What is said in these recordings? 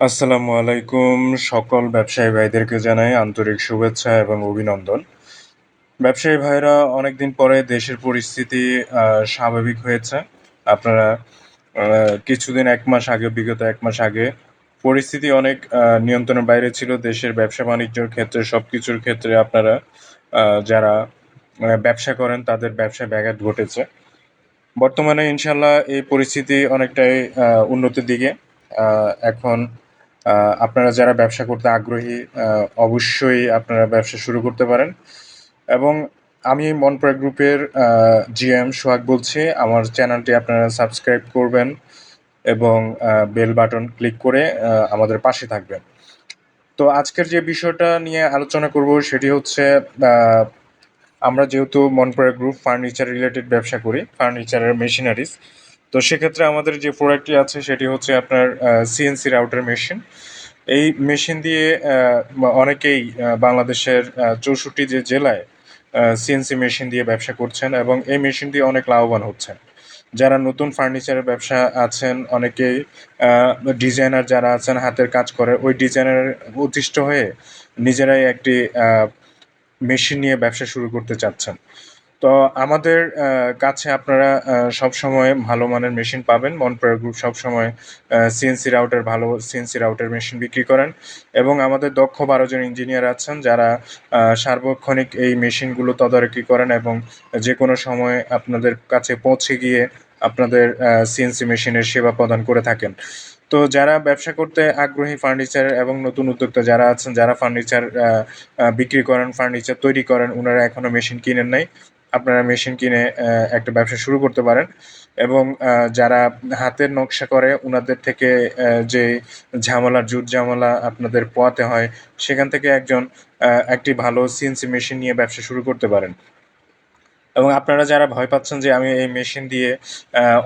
আসসালামু আলাইকুম। সকল ব্যবসায়ী ভাইদেরকে জানাই আন্তরিক শুভেচ্ছা এবং অভিনন্দন। ব্যবসায়ী ভাইরা অনেকদিন পরে দেশের পরিস্থিতি স্বাভাবিক হয়েছে। আপনারা কিছুদিন ১ মাস আগে বিগত ১ মাস আগে পরিস্থিতি অনেক নিয়ন্ত্রণের বাইরে ছিল। দেশের ব্যবসা-বাণিজ্যর ক্ষেত্রে সবকিছুর ক্ষেত্রে আপনারা যারা ব্যবসা করেন তাদের ব্যবসায় ব্যাঘাত ঘটেছে। বর্তমানে ইনশাআল্লাহ এই পরিস্থিতি অনেকটাই উন্নতির দিকে। এখন আপনারা যারা ব্যবসা করতে আগ্রহী অবশ্যই আপনারা ব্যবসা শুরু করতে পারেন। এবং আমি মনপ্রয়াগ গ্রুপের জিএম সোহাগ বলছি। আমার চ্যানেলটি আপনারা সাবস্ক্রাইব করবেন এবং বেল বাটন ক্লিক করে আমাদের পাশে থাকবেন। তো আজকের যে বিষয়টা নিয়ে আলোচনা করব সেটি হচ্ছে আ আমরা যেহেতু মনপ্রয়াগ গ্রুপ ফার্নিচার রিলেটেড ব্যবসা করি, ফার্নিচারের মেশিনারিজ। তো সেক্ষেত্রে আমাদের যে প্রোডাক্টটি আছে সেটি হচ্ছে আপনার সিএনসি রাউটার মেশিন। এই মেশিন দিয়ে অনেকেই বাংলাদেশের ৬৪ যে জেলায় সিএনসি মেশিন দিয়ে ব্যবসা করছেন এবং এই মেশিন দিয়ে অনেক লাভবান হচ্ছেন। যারা নতুন ফার্নিচারের ব্যবসা আছেন অনেকেই আ ডিজাইনার যারা আছেন হাতের কাজ করে ওই ডিজাইনের অতিষ্ঠ হয়ে নিজেরাই একটি মেশিন নিয়ে ব্যবসা শুরু করতে চাচ্ছেন। তো আমাদের কাছে আপনারা সবসময় ভালো মানের মেশিন পাবেন। মনপ্রয়াগ গ্রুপ সবসময় সিএনসি রাউটার ভালো সিএনসি রাউটার মেশিন বিক্রি করেন এবং আমাদের দক্ষ ১২ জন ইঞ্জিনিয়ার আছেন যারা সার্বক্ষণিক এই মেশিনগুলো তদারকি করেন এবং যেকোনো সময় আপনাদের কাছে পৌঁছে গিয়ে আপনাদের সিএনসি মেশিনের সেবা প্রদান করে থাকেন। তো যারা ব্যবসা করতে আগ্রহী ফার্নিচার এবং নতুন উদ্যোক্তা যারা আছেন, যারা ফার্নিচার বিক্রি করেন, ফার্নিচার তৈরি করেন, উনারা এখনো মেশিন কিনেন নাই। আপনারা মেশিন কিনে একটা ব্যবসা শুরু করতে পারেন এবং যারা হাতের নকশা করে উনাদের থেকে যে ঝামেলা, জুট-ঝামেলা আপনাদের পোহাতে হয়, সেখান থেকে একটি ভালো সিএনসি মেশিন নিয়ে ব্যবসা শুরু করতে পারেন। এবং আপনারা যারা ভয় পাচ্ছেন যে আমি এই মেশিন দিয়ে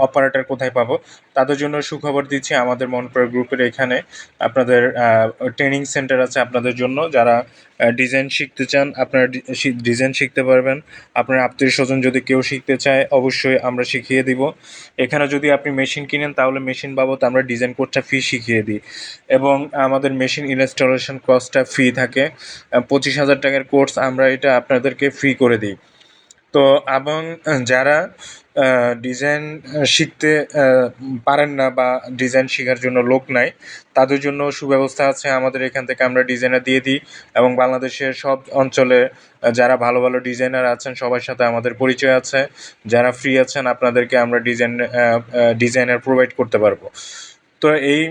অপারেটর কোথায় পাবো? তাদের জন্য সুখবর দিচ্ছি আমাদের মনপ্রয়াগ গ্রুপের এখানে আপনাদের ট্রেনিং সেন্টার আছে আপনাদের জন্য। যারা ডিজাইন শিখতে চান আপনারা ডিজাইন শিখতে পারবেন। আপনার আত্মীয়স্বজন যদি কেউ শিখতে চায় অবশ্যই আমরা শিখিয়ে দিব। এখানে যদি আপনি মেশিন কিনেন তাহলে মেশিন বাবদ আমরা ডিজাইন কোর্সটা ফি শিখিয়ে দিই এবং আমাদের মেশিন ইনস্টলেশন কস্টটা ফ্রি থাকে। ২৫,০০০ টাকার কোর্স আমরা এটা আপনাদেরকে ফ্রি করে দিই। তো এবং যারা ডিজাইন শিখতে পারেন না বা ডিজাইন শেখার জন্য লোক নাই, তাদের জন্য সুব্যবস্থা আছে। আমাদের এখান থেকে আমরা ডিজাইনার দিয়ে দিই এবং বাংলাদেশের সব অঞ্চলে যারা ভালো, ভালো ডিজাইনার আছেন সবার সাথে আমাদের পরিচয় আছে। যারা ফ্রি আছেন আপনাদেরকে আমরা ডিজাইনার প্রোভাইড করতে পারবো। তো এই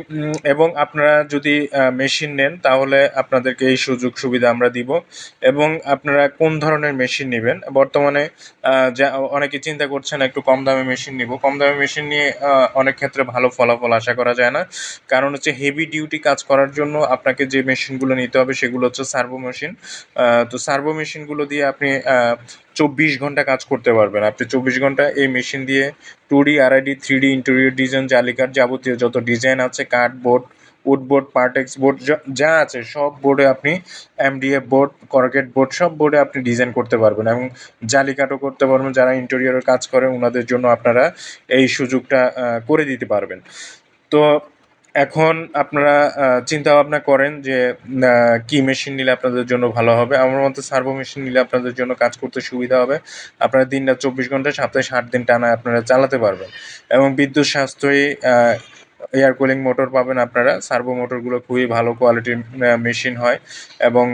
এবং আপনারা যদি মেশিন নেন তাহলে আপনাদেরকে এই সুযোগ সুবিধা আমরা দিব এবং আপনারা কোন ধরনের মেশিন নিবেন? বর্তমানে যা অনেকে চিন্তা করছেন একটু কম দামে মেশিন নিবো। কম দামে মেশিন নিয়ে অনেক ক্ষেত্রে ভালো ফলাফল আশা করা যায় না। কারণ হচ্ছে হেভি ডিউটি কাজ করার জন্য আপনাকে যে মেশিনগুলো নিতে হবে সেগুলো হচ্ছে সার্ভো মেশিন। তো সার্ভো মেশিনগুলো দিয়ে আপনি ২৪ ঘন্টা কাজ করতে পারবেন। আপনি ২৪ ঘন্টা এই মেশিন দিয়ে 2D, RID, 3D interior design, জালিকার যাবতীয় যত ডিজাইন আছে কার্ডবোর্ড, উডবোর্ড, পার্টেক্স বোর্ড যা আছে সব বোর্ডে আপনি MDF বোর্ড, করগেট বোর্ড সব বোর্ডে আপনি ডিজাইন করতে পারবেন এবং জালিকাটও করতে পারবেন। যারা ইন্টেরিয়রের কাজ করে উনাদের জন্য আপনারা এই সুযোগটা করে দিতে পারবেন। তো এখন আপনারা চিন্তা ভাবনা করেন যে কি মেশিন নিলে আপনাদের জন্য ভালো হবে। আমার মতে সার্ভো মেশিন নিলে আপনাদের জন্য কাজ করতে সুবিধা হবে। আপনারা দিন-রাত ২৪ ঘন্টা সপ্তাহে ৬০ দিন টানা আপনারা চালাতে পারবেন এবং বিদ্যুৎ সাশ্রয়ী এয়ার কুলিং মোটর পাবেন আপনারা। সার্ভো মোটরগুলো খুবই ভালো কোয়ালিটির মেশিন হয় এবং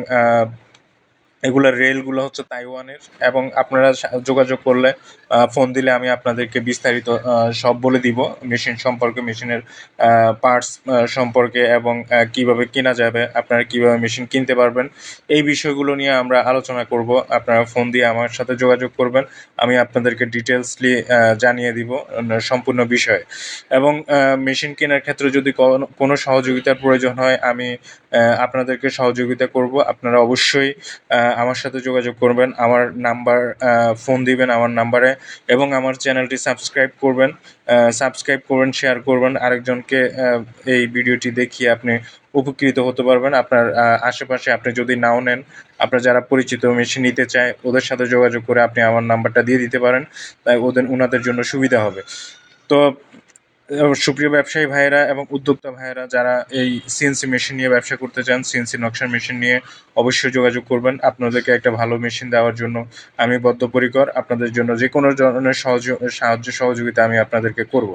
এগুলার রেলগুলো হচ্ছে তাইওয়ানের এবং আপনারা যোগাযোগ করলে ফোন দিলে আমি আপনাদেরকে বিস্তারিত সব বলে দিব মেশিন সম্পর্কে, মেশিনের পার্টস সম্পর্কে এবং কীভাবে কেনা যাবে, আপনারা কীভাবে মেশিন কিনতে পারবেন। এই বিষয়গুলো নিয়ে আমরা আলোচনা করব। আপনারা ফোন দিয়ে আমার সাথে যোগাযোগ করবেন। আমি আপনাদেরকে ডিটেইলসলি জানিয়ে দিব সম্পূর্ণ বিষয় এবং মেশিন কেনার ক্ষেত্রে যদি কোনো সহযোগিতার প্রয়োজন হয় আমি আপনাদেরকে সহযোগিতা করব। আপনারা অবশ্যই আমার সাথে যোগাযোগ করবেন। আমার নাম্বার ফোন দিবেন আমার নাম্বারে এবং আমার চ্যানেলটি সাবস্ক্রাইব করবেন, শেয়ার করবেন। আরেকজনকে এই ভিডিওটি দেখিয়ে আপনি উপকৃত হতে পারবেন। আপনার আশেপাশে আপনি যদি নাও নেন, আপনার যারা পরিচিত মেশিন নিতে চায় ওদের সাথে যোগাযোগ করে আপনি আমার নাম্বারটা দিয়ে দিতে পারেন। তাই উনাদের জন্য সুবিধা হবে। তো সুপ্রিয় ব্যবসায়ী ভাইয়েরা এবং উদ্যোক্তা ভাইয়েরা যারা এই সিএনসি মেশিন নিয়ে ব্যবসা করতে চান, সিএনসি নকশার মেশিন নিয়ে অবশ্যই যোগাযোগ করবেন। আপনাদেরকে একটা ভালো মেশিন দেওয়ার জন্য আমি বদ্ধপরিকর। আপনাদের জন্য যে কোনো ধরনের সাহায্য সহযোগিতা আমি আপনাদেরকে করব।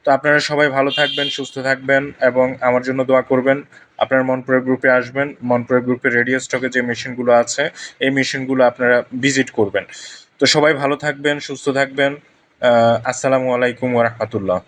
তো আপনারা সবাই ভালো থাকবেন, সুস্থ থাকবেন এবং আমার জন্য দোয়া করবেন। আপনার মনপ্রয়োগ গ্রুপে আসবেন। মনপ্রয়োগ গ্রুপে রেডিও স্টকে যে মেশিনগুলো আছে এই মেশিনগুলো আপনারা ভিজিট করবেন। তো সবাই ভালো থাকবেন, সুস্থ থাকবেন। আসসালামু আলাইকুম ওয়া রাহমাতুল্লাহ।